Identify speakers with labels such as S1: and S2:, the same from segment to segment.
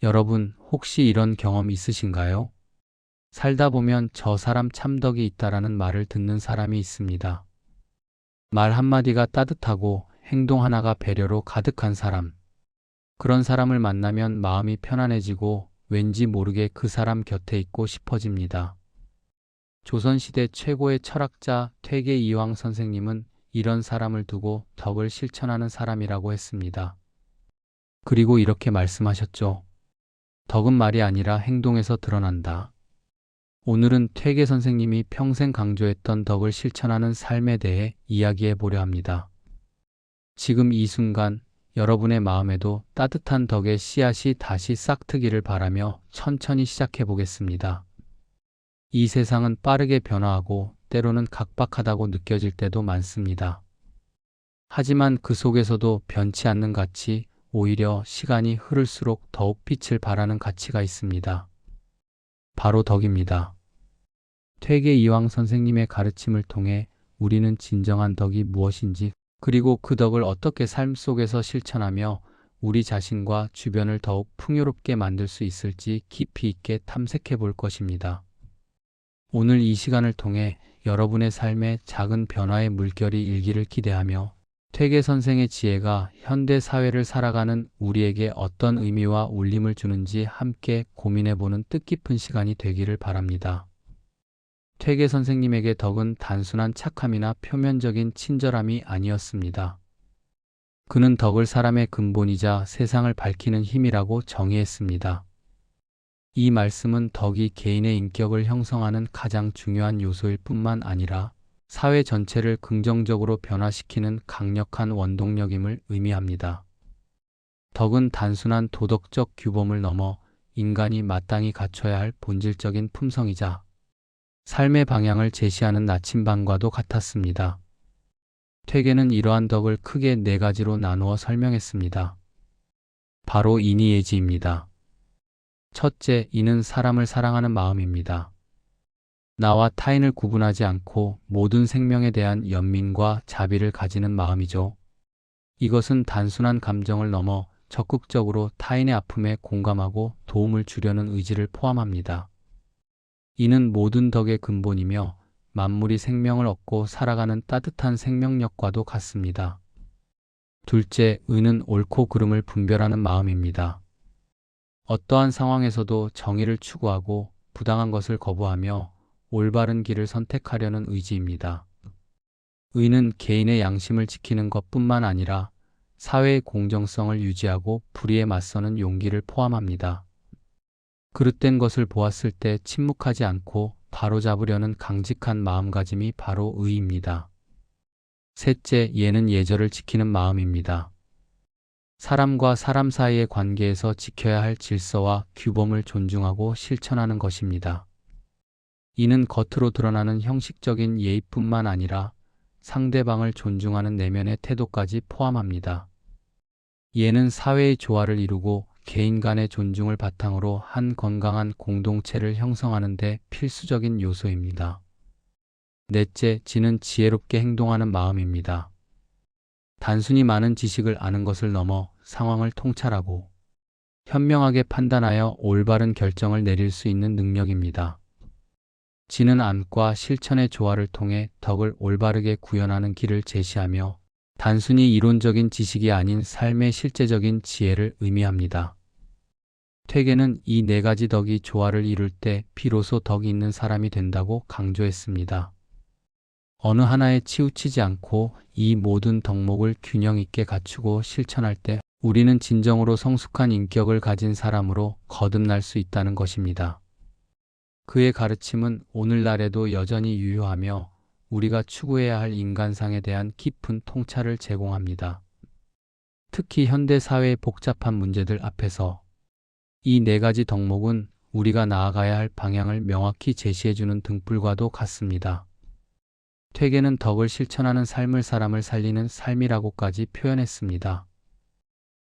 S1: 여러분, 혹시 이런 경험 있으신가요? 살다 보면 저 사람 참 덕이 있다라는 말을 듣는 사람이 있습니다. 말 한마디가 따뜻하고 행동 하나가 배려로 가득한 사람. 그런 사람을 만나면 마음이 편안해지고 왠지 모르게 그 사람 곁에 있고 싶어집니다. 조선시대 최고의 철학자 퇴계 이황 선생님은 이런 사람을 두고 덕을 실천하는 사람이라고 했습니다. 그리고 이렇게 말씀하셨죠. 덕은 말이 아니라 행동에서 드러난다. 오늘은 퇴계 선생님이 평생 강조했던 덕을 실천하는 삶에 대해 이야기해 보려 합니다. 지금 이 순간 여러분의 마음에도 따뜻한 덕의 씨앗이 다시 싹트기를 바라며 천천히 시작해 보겠습니다. 이 세상은 빠르게 변화하고 때로는 각박하다고 느껴질 때도 많습니다. 하지만 그 속에서도 변치 않는 가치, 오히려 시간이 흐를수록 더욱 빛을 발하는 가치가 있습니다. 바로 덕입니다. 퇴계 이황 선생님의 가르침을 통해 우리는 진정한 덕이 무엇인지, 그리고 그 덕을 어떻게 삶 속에서 실천하며 우리 자신과 주변을 더욱 풍요롭게 만들 수 있을지 깊이 있게 탐색해 볼 것입니다. 오늘 이 시간을 통해 여러분의 삶에 작은 변화의 물결이 일기를 기대하며 퇴계 선생의 지혜가 현대 사회를 살아가는 우리에게 어떤 의미와 울림을 주는지 함께 고민해보는 뜻깊은 시간이 되기를 바랍니다. 퇴계 선생님에게 덕은 단순한 착함이나 표면적인 친절함이 아니었습니다. 그는 덕을 사람의 근본이자 세상을 밝히는 힘이라고 정의했습니다. 이 말씀은 덕이 개인의 인격을 형성하는 가장 중요한 요소일 뿐만 아니라 사회 전체를 긍정적으로 변화시키는 강력한 원동력임을 의미합니다. 덕은 단순한 도덕적 규범을 넘어 인간이 마땅히 갖춰야 할 본질적인 품성이자 삶의 방향을 제시하는 나침반과도 같았습니다. 퇴계는 이러한 덕을 크게 네 가지로 나누어 설명했습니다. 바로 인의예지입니다. 첫째, 이는 사람을 사랑하는 마음입니다. 나와 타인을 구분하지 않고 모든 생명에 대한 연민과 자비를 가지는 마음이죠. 이것은 단순한 감정을 넘어 적극적으로 타인의 아픔에 공감하고 도움을 주려는 의지를 포함합니다. 이는 모든 덕의 근본이며 만물이 생명을 얻고 살아가는 따뜻한 생명력과도 같습니다. 둘째, 의는 옳고 그름을 분별하는 마음입니다. 어떠한 상황에서도 정의를 추구하고 부당한 것을 거부하며 올바른 길을 선택하려는 의지입니다. 의는 개인의 양심을 지키는 것뿐만 아니라 사회의 공정성을 유지하고 불의에 맞서는 용기를 포함합니다. 그릇된 것을 보았을 때 침묵하지 않고 바로잡으려는 강직한 마음가짐이 바로 의입니다. 셋째, 예는 예절을 지키는 마음입니다. 사람과 사람 사이의 관계에서 지켜야 할 질서와 규범을 존중하고 실천하는 것입니다. 이는 겉으로 드러나는 형식적인 예의뿐만 아니라 상대방을 존중하는 내면의 태도까지 포함합니다. 예는 사회의 조화를 이루고 개인 간의 존중을 바탕으로 한 건강한 공동체를 형성하는 데 필수적인 요소입니다. 넷째, 지는 지혜롭게 행동하는 마음입니다. 단순히 많은 지식을 아는 것을 넘어 상황을 통찰하고 현명하게 판단하여 올바른 결정을 내릴 수 있는 능력입니다. 지는 안과 실천의 조화를 통해 덕을 올바르게 구현하는 길을 제시하며 단순히 이론적인 지식이 아닌 삶의 실제적인 지혜를 의미합니다. 퇴계는 이 네 가지 덕이 조화를 이룰 때 비로소 덕이 있는 사람이 된다고 강조했습니다. 어느 하나에 치우치지 않고 이 모든 덕목을 균형 있게 갖추고 실천할 때 우리는 진정으로 성숙한 인격을 가진 사람으로 거듭날 수 있다는 것입니다. 그의 가르침은 오늘날에도 여전히 유효하며 우리가 추구해야 할 인간상에 대한 깊은 통찰을 제공합니다. 특히 현대 사회의 복잡한 문제들 앞에서 이 네 가지 덕목은 우리가 나아가야 할 방향을 명확히 제시해주는 등불과도 같습니다. 퇴계는 덕을 실천하는 삶을 사람을 살리는 삶이라고까지 표현했습니다.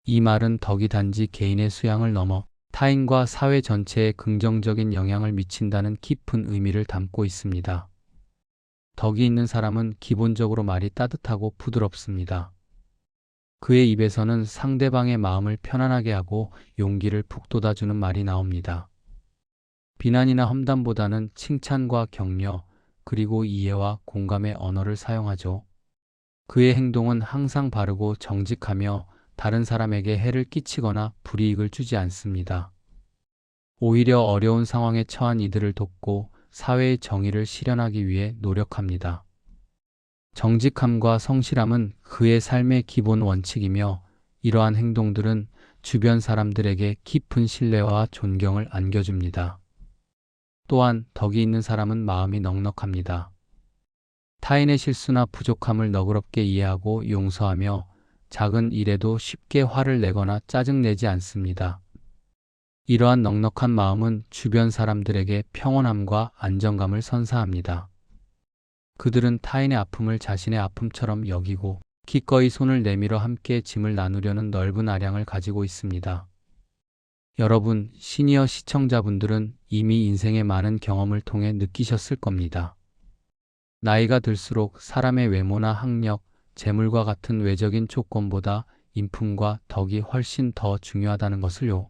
S1: 이 말은 덕이 단지 개인의 수양을 넘어 타인과 사회 전체에 긍정적인 영향을 미친다는 깊은 의미를 담고 있습니다. 덕이 있는 사람은 기본적으로 말이 따뜻하고 부드럽습니다. 그의 입에서는 상대방의 마음을 편안하게 하고 용기를 북돋아주는 말이 나옵니다. 비난이나 험담보다는 칭찬과 격려, 그리고 이해와 공감의 언어를 사용하죠. 그의 행동은 항상 바르고 정직하며 다른 사람에게 해를 끼치거나 불이익을 주지 않습니다. 오히려 어려운 상황에 처한 이들을 돕고 사회의 정의를 실현하기 위해 노력합니다. 정직함과 성실함은 그의 삶의 기본 원칙이며 이러한 행동들은 주변 사람들에게 깊은 신뢰와 존경을 안겨줍니다. 또한 덕이 있는 사람은 마음이 넉넉합니다. 타인의 실수나 부족함을 너그럽게 이해하고 용서하며 작은 일에도 쉽게 화를 내거나 짜증내지 않습니다. 이러한 넉넉한 마음은 주변 사람들에게 평온함과 안정감을 선사합니다. 그들은 타인의 아픔을 자신의 아픔처럼 여기고 기꺼이 손을 내밀어 함께 짐을 나누려는 넓은 아량을 가지고 있습니다. 여러분, 시니어 시청자분들은 이미 인생의 많은 경험을 통해 느끼셨을 겁니다. 나이가 들수록 사람의 외모나 학력, 재물과 같은 외적인 조건보다 인품과 덕이 훨씬 더 중요하다는 것을요.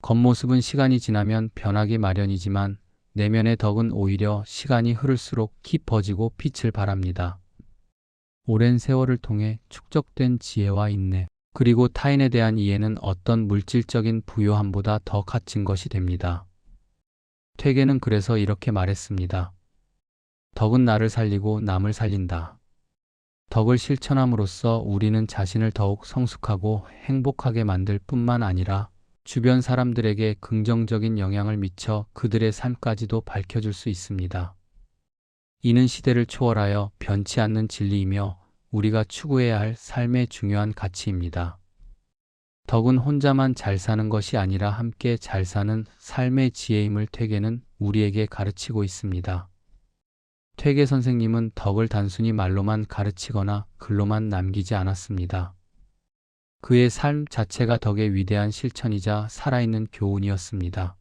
S1: 겉모습은 시간이 지나면 변하기 마련이지만 내면의 덕은 오히려 시간이 흐를수록 깊어지고 빛을 발합니다. 오랜 세월을 통해 축적된 지혜와 인내, 그리고 타인에 대한 이해는 어떤 물질적인 부요함보다 더 값진 것이 됩니다. 퇴계는 그래서 이렇게 말했습니다. 덕은 나를 살리고 남을 살린다. 덕을 실천함으로써 우리는 자신을 더욱 성숙하고 행복하게 만들 뿐만 아니라 주변 사람들에게 긍정적인 영향을 미쳐 그들의 삶까지도 밝혀줄 수 있습니다. 이는 시대를 초월하여 변치 않는 진리이며 우리가 추구해야 할 삶의 중요한 가치입니다. 덕은 혼자만 잘 사는 것이 아니라 함께 잘 사는 삶의 지혜임을 퇴계는 우리에게 가르치고 있습니다. 퇴계 선생님은 덕을 단순히 말로만 가르치거나 글로만 남기지 않았습니다. 그의 삶 자체가 덕의 위대한 실천이자 살아있는 교훈이었습니다.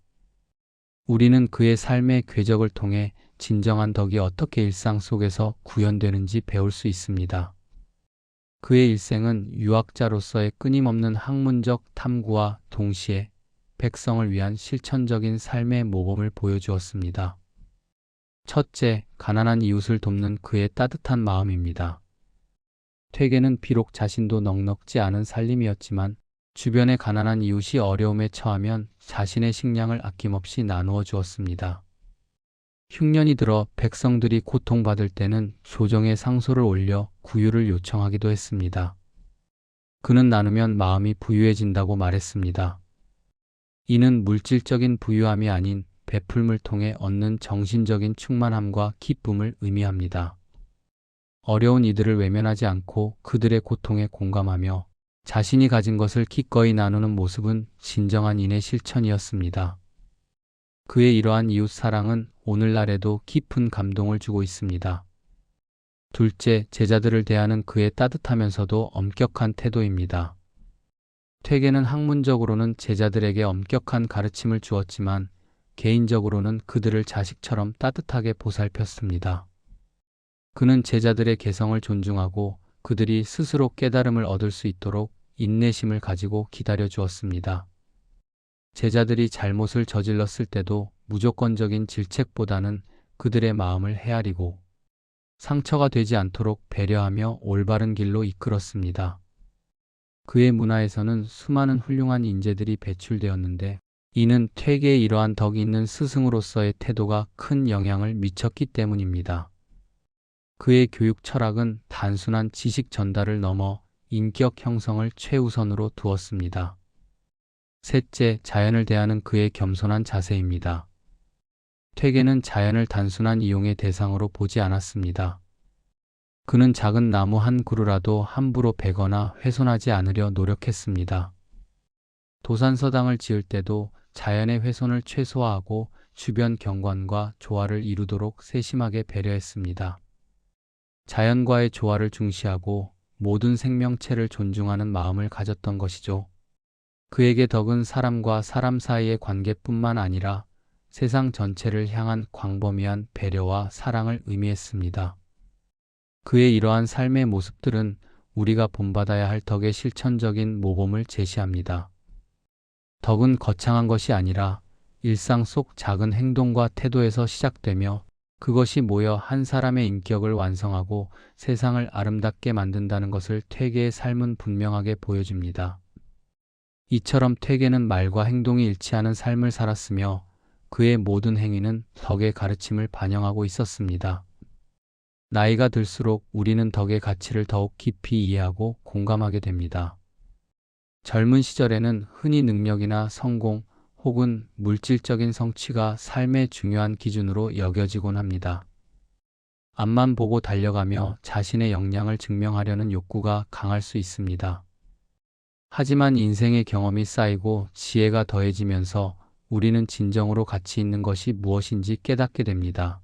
S1: 우리는 그의 삶의 궤적을 통해 진정한 덕이 어떻게 일상 속에서 구현되는지 배울 수 있습니다. 그의 일생은 유학자로서의 끊임없는 학문적 탐구와 동시에 백성을 위한 실천적인 삶의 모범을 보여주었습니다. 첫째, 가난한 이웃을 돕는 그의 따뜻한 마음입니다. 퇴계는 비록 자신도 넉넉지 않은 살림이었지만 주변의 가난한 이웃이 어려움에 처하면 자신의 식량을 아낌없이 나누어 주었습니다. 흉년이 들어 백성들이 고통받을 때는 조정의 상소를 올려 구유를 요청하기도 했습니다. 그는 나누면 마음이 부유해진다고 말했습니다. 이는 물질적인 부유함이 아닌 베풀음을 통해 얻는 정신적인 충만함과 기쁨을 의미합니다. 어려운 이들을 외면하지 않고 그들의 고통에 공감하며 자신이 가진 것을 기꺼이 나누는 모습은 진정한 인의 실천이었습니다. 그의 이러한 이웃 사랑은 오늘날에도 깊은 감동을 주고 있습니다. 둘째, 제자들을 대하는 그의 따뜻하면서도 엄격한 태도입니다. 퇴계는 학문적으로는 제자들에게 엄격한 가르침을 주었지만 개인적으로는 그들을 자식처럼 따뜻하게 보살폈습니다. 그는 제자들의 개성을 존중하고 그들이 스스로 깨달음을 얻을 수 있도록 인내심을 가지고 기다려 주었습니다. 제자들이 잘못을 저질렀을 때도 무조건적인 질책보다는 그들의 마음을 헤아리고 상처가 되지 않도록 배려하며 올바른 길로 이끌었습니다. 그의 문화에서는 수많은 훌륭한 인재들이 배출되었는데 이는 퇴계에 이러한 덕이 있는 스승으로서의 태도가 큰 영향을 미쳤기 때문입니다. 그의 교육 철학은 단순한 지식 전달을 넘어 인격 형성을 최우선으로 두었습니다. 셋째, 자연을 대하는 그의 겸손한 자세입니다. 퇴계는 자연을 단순한 이용의 대상으로 보지 않았습니다. 그는 작은 나무 한 그루라도 함부로 베거나 훼손하지 않으려 노력했습니다. 도산서당을 지을 때도 자연의 훼손을 최소화하고 주변 경관과 조화를 이루도록 세심하게 배려했습니다. 자연과의 조화를 중시하고 모든 생명체를 존중하는 마음을 가졌던 것이죠. 그에게 덕은 사람과 사람 사이의 관계뿐만 아니라 세상 전체를 향한 광범위한 배려와 사랑을 의미했습니다. 그의 이러한 삶의 모습들은 우리가 본받아야 할 덕의 실천적인 모범을 제시합니다. 덕은 거창한 것이 아니라 일상 속 작은 행동과 태도에서 시작되며 그것이 모여 한 사람의 인격을 완성하고 세상을 아름답게 만든다는 것을 퇴계의 삶은 분명하게 보여줍니다. 이처럼 퇴계는 말과 행동이 일치하는 삶을 살았으며 그의 모든 행위는 덕의 가르침을 반영하고 있었습니다. 나이가 들수록 우리는 덕의 가치를 더욱 깊이 이해하고 공감하게 됩니다. 젊은 시절에는 흔히 능력이나 성공 혹은 물질적인 성취가 삶의 중요한 기준으로 여겨지곤 합니다. 앞만 보고 달려가며 자신의 역량을 증명하려는 욕구가 강할 수 있습니다. 하지만 인생의 경험이 쌓이고 지혜가 더해지면서 우리는 진정으로 가치 있는 것이 무엇인지 깨닫게 됩니다.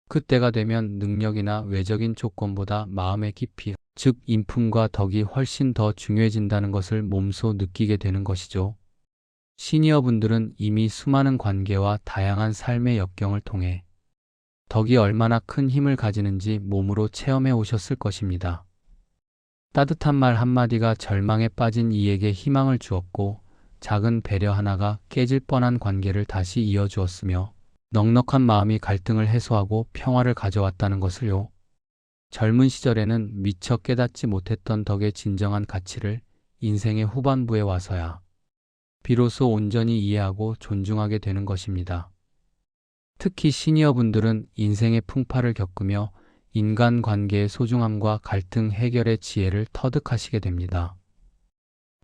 S1: 그때가 되면 능력이나 외적인 조건보다 마음의 깊이, 즉 인품과 덕이 훨씬 더 중요해진다는 것을 몸소 느끼게 되는 것이죠. 시니어분들은 이미 수많은 관계와 다양한 삶의 역경을 통해 덕이 얼마나 큰 힘을 가지는지 몸으로 체험해 오셨을 것입니다. 따뜻한 말 한마디가 절망에 빠진 이에게 희망을 주었고 작은 배려 하나가 깨질 뻔한 관계를 다시 이어주었으며 넉넉한 마음이 갈등을 해소하고 평화를 가져왔다는 것을요. 젊은 시절에는 미처 깨닫지 못했던 덕의 진정한 가치를 인생의 후반부에 와서야 비로소 온전히 이해하고 존중하게 되는 것입니다. 특히 시니어분들은 인생의 풍파를 겪으며 인간관계의 소중함과 갈등 해결의 지혜를 터득하시게 됩니다.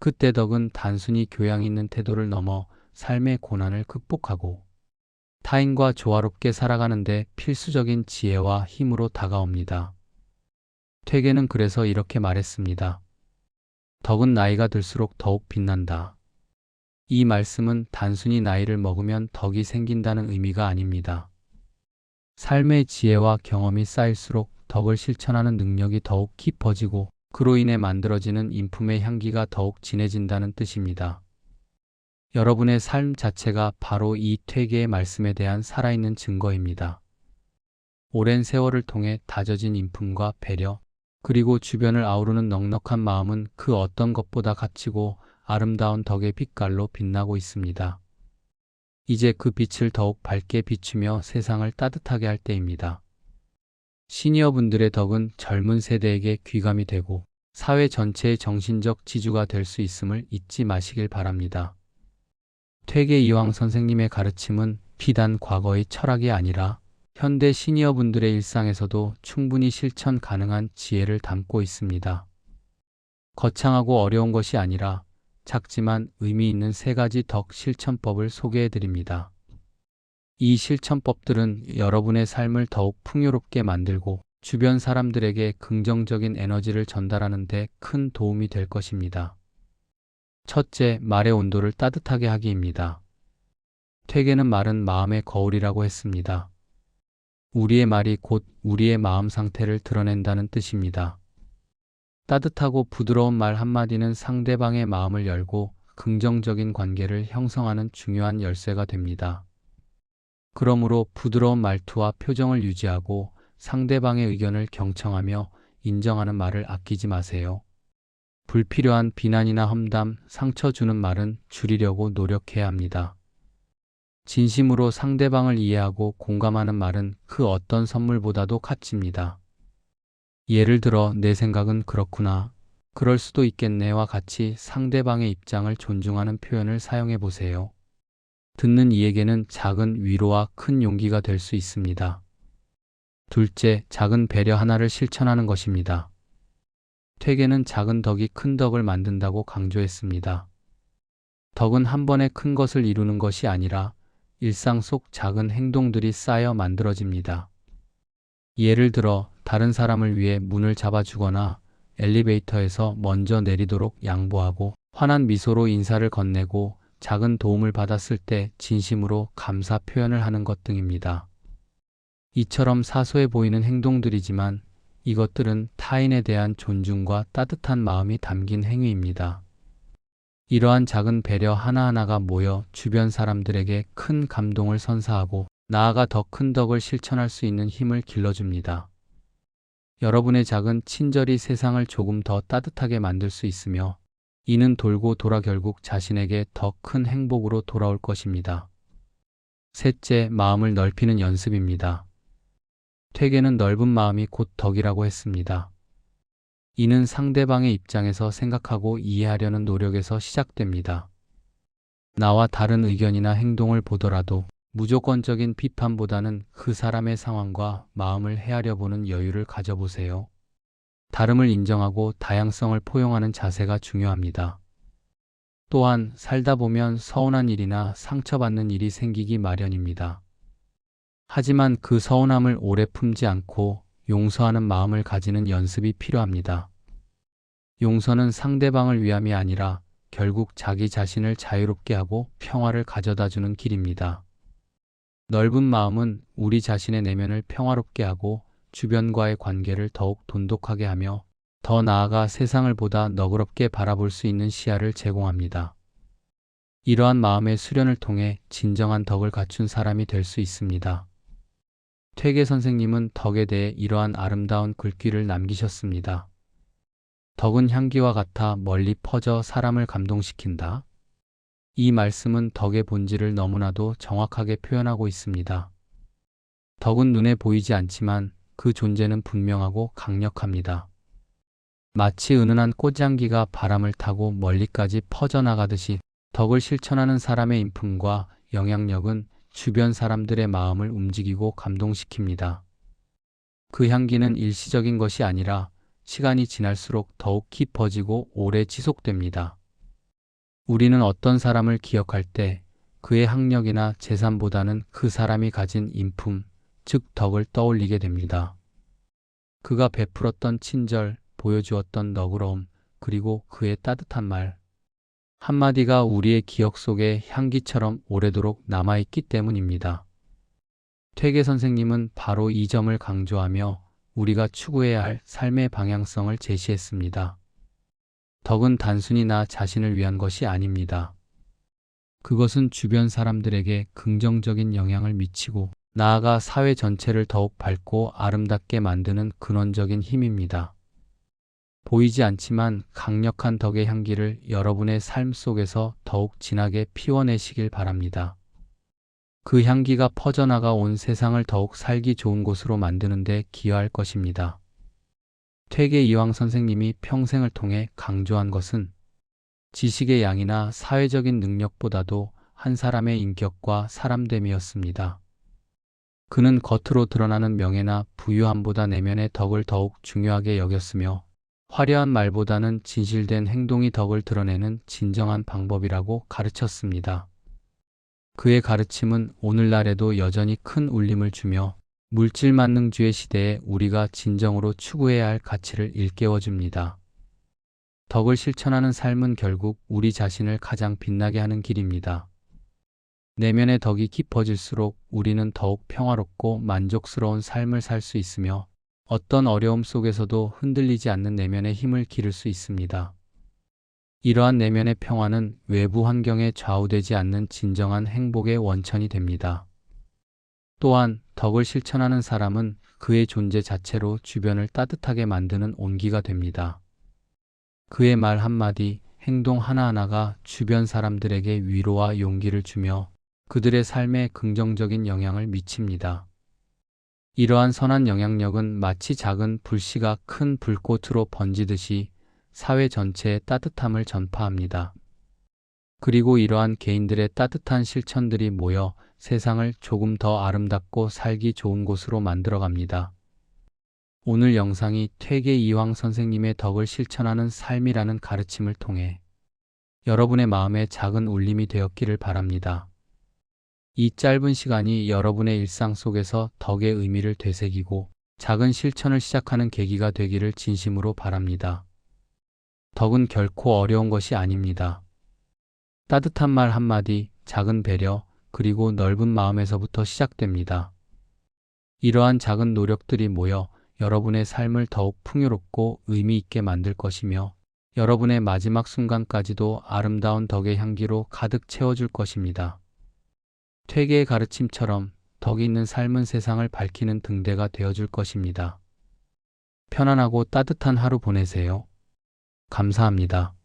S1: 그때 덕은 단순히 교양 있는 태도를 넘어 삶의 고난을 극복하고 타인과 조화롭게 살아가는 데 필수적인 지혜와 힘으로 다가옵니다. 퇴계는 그래서 이렇게 말했습니다. 덕은 나이가 들수록 더욱 빛난다. 이 말씀은 단순히 나이를 먹으면 덕이 생긴다는 의미가 아닙니다. 삶의 지혜와 경험이 쌓일수록 덕을 실천하는 능력이 더욱 깊어지고 그로 인해 만들어지는 인품의 향기가 더욱 진해진다는 뜻입니다. 여러분의 삶 자체가 바로 이 퇴계의 말씀에 대한 살아있는 증거입니다. 오랜 세월을 통해 다져진 인품과 배려, 그리고 주변을 아우르는 넉넉한 마음은 그 어떤 것보다 값지고 아름다운 덕의 빛깔로 빛나고 있습니다. 이제 그 빛을 더욱 밝게 비추며 세상을 따뜻하게 할 때입니다. 시니어분들의 덕은 젊은 세대에게 귀감이 되고 사회 전체의 정신적 지주가 될 수 있음을 잊지 마시길 바랍니다. 퇴계 이황 선생님의 가르침은 비단 과거의 철학이 아니라 현대 시니어분들의 일상에서도 충분히 실천 가능한 지혜를 담고 있습니다. 거창하고 어려운 것이 아니라 작지만 의미 있는 3가지 덕 실천법을 소개해 드립니다. 이 실천법들은 여러분의 삶을 더욱 풍요롭게 만들고 주변 사람들에게 긍정적인 에너지를 전달하는 데 큰 도움이 될 것입니다. 첫째, 말의 온도를 따뜻하게 하기입니다. 퇴계는 말은 마음의 거울이라고 했습니다. 우리의 말이 곧 우리의 마음 상태를 드러낸다는 뜻입니다. 따뜻하고 부드러운 말 한마디는 상대방의 마음을 열고 긍정적인 관계를 형성하는 중요한 열쇠가 됩니다. 그러므로 부드러운 말투와 표정을 유지하고 상대방의 의견을 경청하며 인정하는 말을 아끼지 마세요. 불필요한 비난이나 험담, 상처 주는 말은 줄이려고 노력해야 합니다. 진심으로 상대방을 이해하고 공감하는 말은 그 어떤 선물보다도 가치입니다. 예를 들어 내 생각은 그렇구나, 그럴 수도 있겠네와 같이 상대방의 입장을 존중하는 표현을 사용해 보세요. 듣는 이에게는 작은 위로와 큰 용기가 될 수 있습니다. 둘째, 작은 배려 하나를 실천하는 것입니다. 퇴계는 작은 덕이 큰 덕을 만든다고 강조했습니다. 덕은 한 번에 큰 것을 이루는 것이 아니라 일상 속 작은 행동들이 쌓여 만들어집니다. 예를 들어 다른 사람을 위해 문을 잡아주거나 엘리베이터에서 먼저 내리도록 양보하고 환한 미소로 인사를 건네고 작은 도움을 받았을 때 진심으로 감사 표현을 하는 것 등입니다. 이처럼 사소해 보이는 행동들이지만 이것들은 타인에 대한 존중과 따뜻한 마음이 담긴 행위입니다. 이러한 작은 배려 하나하나가 모여 주변 사람들에게 큰 감동을 선사하고 나아가 더 큰 덕을 실천할 수 있는 힘을 길러줍니다. 여러분의 작은 친절이 세상을 조금 더 따뜻하게 만들 수 있으며 이는 돌고 돌아 결국 자신에게 더 큰 행복으로 돌아올 것입니다. 셋째, 마음을 넓히는 연습입니다. 퇴계는 넓은 마음이 곧 덕이라고 했습니다. 이는 상대방의 입장에서 생각하고 이해하려는 노력에서 시작됩니다. 나와 다른 의견이나 행동을 보더라도 무조건적인 비판보다는 그 사람의 상황과 마음을 헤아려 보는 여유를 가져보세요. 다름을 인정하고 다양성을 포용하는 자세가 중요합니다. 또한 살다 보면 서운한 일이나 상처받는 일이 생기기 마련입니다. 하지만 그 서운함을 오래 품지 않고 용서하는 마음을 가지는 연습이 필요합니다. 용서는 상대방을 위함이 아니라 결국 자기 자신을 자유롭게 하고 평화를 가져다주는 길입니다. 넓은 마음은 우리 자신의 내면을 평화롭게 하고 주변과의 관계를 더욱 돈독하게 하며 더 나아가 세상을 보다 너그럽게 바라볼 수 있는 시야를 제공합니다. 이러한 마음의 수련을 통해 진정한 덕을 갖춘 사람이 될 수 있습니다. 퇴계 선생님은 덕에 대해 이러한 아름다운 글귀를 남기셨습니다. 덕은 향기와 같아 멀리 퍼져 사람을 감동시킨다. 이 말씀은 덕의 본질을 너무나도 정확하게 표현하고 있습니다. 덕은 눈에 보이지 않지만 그 존재는 분명하고 강력합니다. 마치 은은한 꽃향기가 바람을 타고 멀리까지 퍼져나가듯이 덕을 실천하는 사람의 인품과 영향력은 주변 사람들의 마음을 움직이고 감동시킵니다. 그 향기는 일시적인 것이 아니라 시간이 지날수록 더욱 깊어지고 오래 지속됩니다. 우리는 어떤 사람을 기억할 때 그의 학력이나 재산보다는 그 사람이 가진 인품, 즉 덕을 떠올리게 됩니다. 그가 베풀었던 친절, 보여주었던 너그러움, 그리고 그의 따뜻한 말 한마디가 우리의 기억 속에 향기처럼 오래도록 남아있기 때문입니다. 퇴계 선생님은 바로 이 점을 강조하며 우리가 추구해야 할 삶의 방향성을 제시했습니다. 덕은 단순히 나 자신을 위한 것이 아닙니다. 그것은 주변 사람들에게 긍정적인 영향을 미치고 나아가 사회 전체를 더욱 밝고 아름답게 만드는 근원적인 힘입니다. 보이지 않지만 강력한 덕의 향기를 여러분의 삶 속에서 더욱 진하게 피워내시길 바랍니다. 그 향기가 퍼져나가 온 세상을 더욱 살기 좋은 곳으로 만드는 데 기여할 것입니다. 퇴계 이황 선생님이 평생을 통해 강조한 것은 지식의 양이나 사회적인 능력보다도 한 사람의 인격과 사람됨이었습니다. 그는 겉으로 드러나는 명예나 부유함보다 내면의 덕을 더욱 중요하게 여겼으며 화려한 말보다는 진실된 행동이 덕을 드러내는 진정한 방법이라고 가르쳤습니다. 그의 가르침은 오늘날에도 여전히 큰 울림을 주며 물질 만능주의 시대에 우리가 진정으로 추구해야 할 가치를 일깨워줍니다. 덕을 실천하는 삶은 결국 우리 자신을 가장 빛나게 하는 길입니다. 내면의 덕이 깊어질수록 우리는 더욱 평화롭고 만족스러운 삶을 살 수 있으며 어떤 어려움 속에서도 흔들리지 않는 내면의 힘을 기를 수 있습니다. 이러한 내면의 평화는 외부 환경에 좌우되지 않는 진정한 행복의 원천이 됩니다. 또한 덕을 실천하는 사람은 그의 존재 자체로 주변을 따뜻하게 만드는 온기가 됩니다. 그의 말 한마디, 행동 하나하나가 주변 사람들에게 위로와 용기를 주며 그들의 삶에 긍정적인 영향을 미칩니다. 이러한 선한 영향력은 마치 작은 불씨가 큰 불꽃으로 번지듯이 사회 전체에 따뜻함을 전파합니다. 그리고 이러한 개인들의 따뜻한 실천들이 모여 세상을 조금 더 아름답고 살기 좋은 곳으로 만들어갑니다. 오늘 영상이 퇴계 이황 선생님의 덕을 실천하는 삶이라는 가르침을 통해 여러분의 마음에 작은 울림이 되었기를 바랍니다. 이 짧은 시간이 여러분의 일상 속에서 덕의 의미를 되새기고 작은 실천을 시작하는 계기가 되기를 진심으로 바랍니다. 덕은 결코 어려운 것이 아닙니다. 따뜻한 말 한마디, 작은 배려, 그리고 넓은 마음에서부터 시작됩니다. 이러한 작은 노력들이 모여 여러분의 삶을 더욱 풍요롭고 의미 있게 만들 것이며 여러분의 마지막 순간까지도 아름다운 덕의 향기로 가득 채워줄 것입니다. 퇴계의 가르침처럼 덕이 있는 삶은 세상을 밝히는 등대가 되어줄 것입니다. 편안하고 따뜻한 하루 보내세요. 감사합니다.